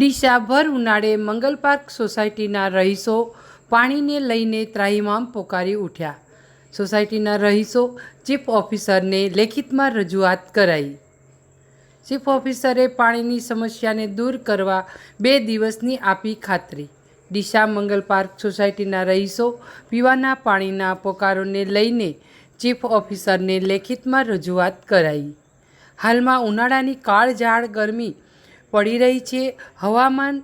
ડીસા ભર ઉનાળે મંગલ પાર્ક સોસાયટીના રહીશો પાણીને લઈને ત્રાહિમામ પોકારી ઉઠ્યા। સોસાયટીના રહીશો ચીફ ઓફિસરને લેખિતમાં રજૂઆત કરાઈ। ચીફ ઓફિસરે પાણીની સમસ્યાને દૂર કરવા 2 દિવસની આપી ખાતરી। ડીસા મંગલ પાર્ક સોસાયટીના રહીશો પીવાના પાણીના પોકારોને લઈને ચીફ ઓફિસરને લેખિતમાં રજૂઆત કરાઈ। હાલમાં ઉનાળાની કાળઝાળ ગરમી પડી રહી છે। હવામાન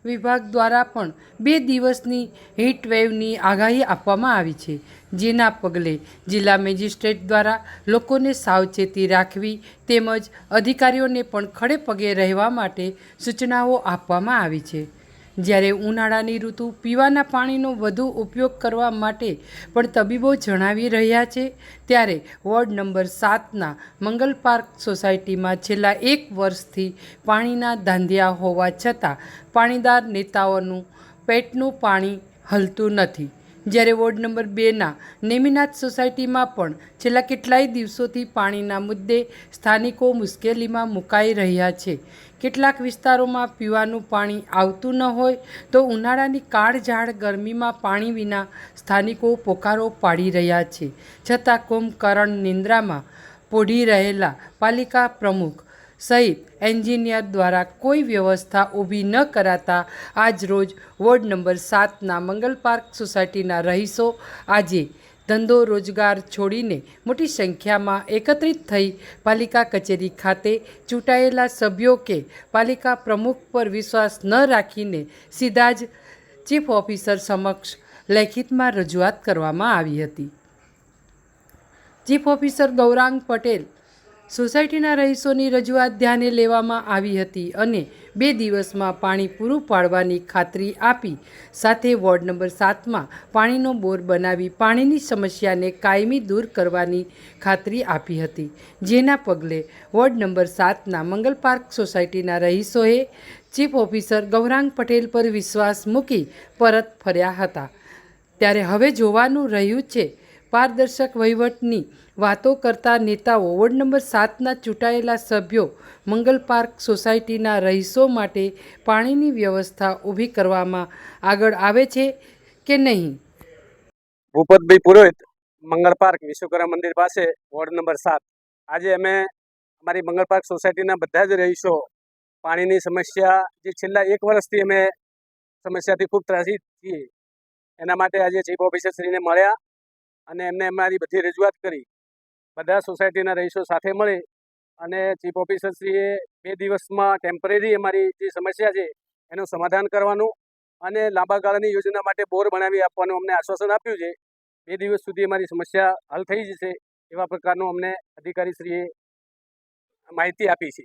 વિભાગ દ્વારા પણ 2 દિવસની હીટવેવની આગાહી આપવામાં આવી છે, જેના પગલે જિલ્લા મેજિસ્ટ્રેટ દ્વારા લોકોને સાવચેતી રાખવી તેમજ અધિકારીઓને પણ ખડે પગે રહેવા માટે સૂચનાઓ આપવામાં આવી છે। જ્યારે ઉનાળાની ઋતુ પીવાના પાણીનો વધુ ઉપયોગ કરવા માટે પણ તબીબો જણાવી રહ્યા છે, ત્યારે વોર્ડ નંબર 7ના મંગલ પાર્ક સોસાયટીમાં છેલ્લા 1 વર્ષથી પાણીના ધાંધિયા હોવા છતાં પાણીદાર નેતાઓનું પેટનું પાણી હલતું નથી। જ્યારે વોર્ડ નંબર 2ના નેમિનાથ સોસાયટીમાં પણ છેલ્લા કેટલાય દિવસોથી પાણીના મુદ્દે સ્થાનિકો મુશ્કેલીમાં મુકાઈ રહ્યા છે। કેટલાક વિસ્તારોમાં પીવાનું પાણી આવતું ન હોય તો ઉનાળાની કાળઝાળ ગરમીમાં પાણી વિના સ્થાનિકો પોકારો પાડી રહ્યા છે, છતાં કુંભકરણ નિંદ્રામાં પોઢી રહેલા પાલિકા પ્રમુખ સહિત એન્જિનિયર દ્વારા કોઈ વ્યવસ્થા ઊભી ન કરાતા આજરોજ વોર્ડ નંબર 7ના મંગલ પાર્ક સોસાયટીના રહીશો આજે ધંધો રોજગાર છોડીને મોટી સંખ્યામાં એકત્રિત થઈ પાલિકા કચેરી ખાતે ચૂંટાયેલા સભ્યો કે પાલિકા પ્રમુખ પર વિશ્વાસ ન રાખીને સીધા જ ચીફ ઓફિસર સમક્ષ લેખિતમાં રજૂઆત કરવામાં આવી હતી। ચીફ ઓફિસર ગૌરાંગ પટેલ સોસાયટીના રહીશોની રજૂઆત ધ્યાને લેવામાં આવી હતી અને 2 દિવસમાં પાણી પૂરું પાડવાની ખાતરી આપી સાથે વોર્ડ નંબર 7માં પાણીનો બોર બનાવી પાણીની સમસ્યાને કાયમી દૂર કરવાની ખાતરી આપી હતી, જેના પગલે વોર્ડ નંબર 7ના મંગલ પાર્ક સોસાયટીના રહીશોએ ચીફ ઓફિસર ગૌરાંગ પટેલ પર વિશ્વાસ મૂકી પરત ફર્યા હતા। ત્યારે હવે જોવાનું રહ્યું છે પારદર્શક વહીવટની વાતો કરતા નેતાઓ વોર્ડ નંબર 7ના ચૂંટાયેલા સભ્યો મંગલ પાર્ક સોસાયટીના રહીશો માટે પાણીની વ્યવસ્થા ઊભી કરવામાં આગળ આવે છે કે નહીં। ભૂપતભાઈ પુરોહિત, મંગળ પાર્ક વિશ્વકર્મા મંદિર પાસે વોર્ડ નંબર 7। આજે અમે અમારી મંગળ પાર્ક સોસાયટીના બધા જ રહીશો પાણીની સમસ્યા જે છેલ્લા 1 વર્ષથી અમે સમસ્યાથી ખૂબ ત્રાસી છીએ, એના માટે આજે ચીફ ઓફિસરશ્રીને મળ્યા અને એમને અમારી બધી રજૂઆત કરી। બધા સોસાયટીના રહીશો સાથે મળી અને ચીફ ઓફિસરશ્રીએ 2 દિવસમાં ટેમ્પરરી અમારી જે સમસ્યા છે એનું સમાધાન કરવાનું અને લાંબા ગાળાની યોજના માટે બોર બનાવી આપવાનું અમને આશ્વાસન આપ્યું છે। 2 દિવસ સુધી અમારી સમસ્યા હલ થઈ જશે એવા પ્રકારનું અમને અધિકારીશ્રીએ માહિતી આપી છે।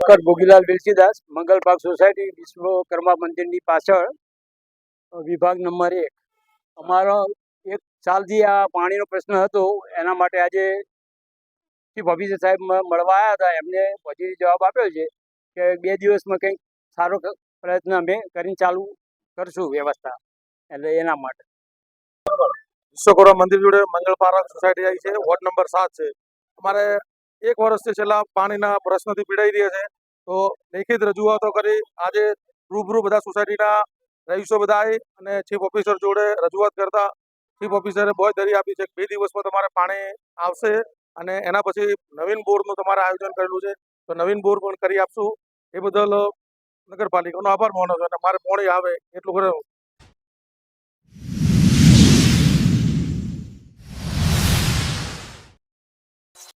ડૉક્ટર ભોગીલાલ વેલચીદાસ, મંગલ પાર્ક સોસાયટી વિશ્વકર્મા મંદિરની પાછળ, વિભાગ નંબર 1। અમારો 1 સાલથી આ પાણીનો પ્રશ્ન હતો, એના માટે આજે ચીફ ઓફિસર સાહેબ મળવા આવ્યા હતા। એમને પોઝિટિવ જવાબ આપ્યો છે કે 2 દિવસમાં કંઈક સારો પ્રયત્ન અમે કરીને ચાલુ કરશું વ્યવસ્થા, એટલે એના માટે વિશ્વકર્મા મંદિર જોડે મંગલ પાર્ક સોસાયટી આવી છે, વોર્ડ નંબર 7 છે। અમારે 1 વર્ષથી છેલ્લા પાણીના પ્રશ્નથી પીડાઈ રહ્યા છે, તો લેખિત રજૂઆતો કરી આજે રૂબરૂ બધા સોસાયટીના રહીશો બધા આવી અને ચીફ ઓફિસર જોડે રજૂઆત કરતા ચીફ ઓફિસરે બાંયધરી આપી છે કે 2 દિવસમાં તમારે પાણી આવશે અને એના પછી નવીન બોરનું તમારે આયોજન કરેલું છે, તો નવીન બોર પણ કરી આપશું। એ બદલ નગરપાલિકાનો આભાર માનું છું અને મારે પાણી આવે એટલું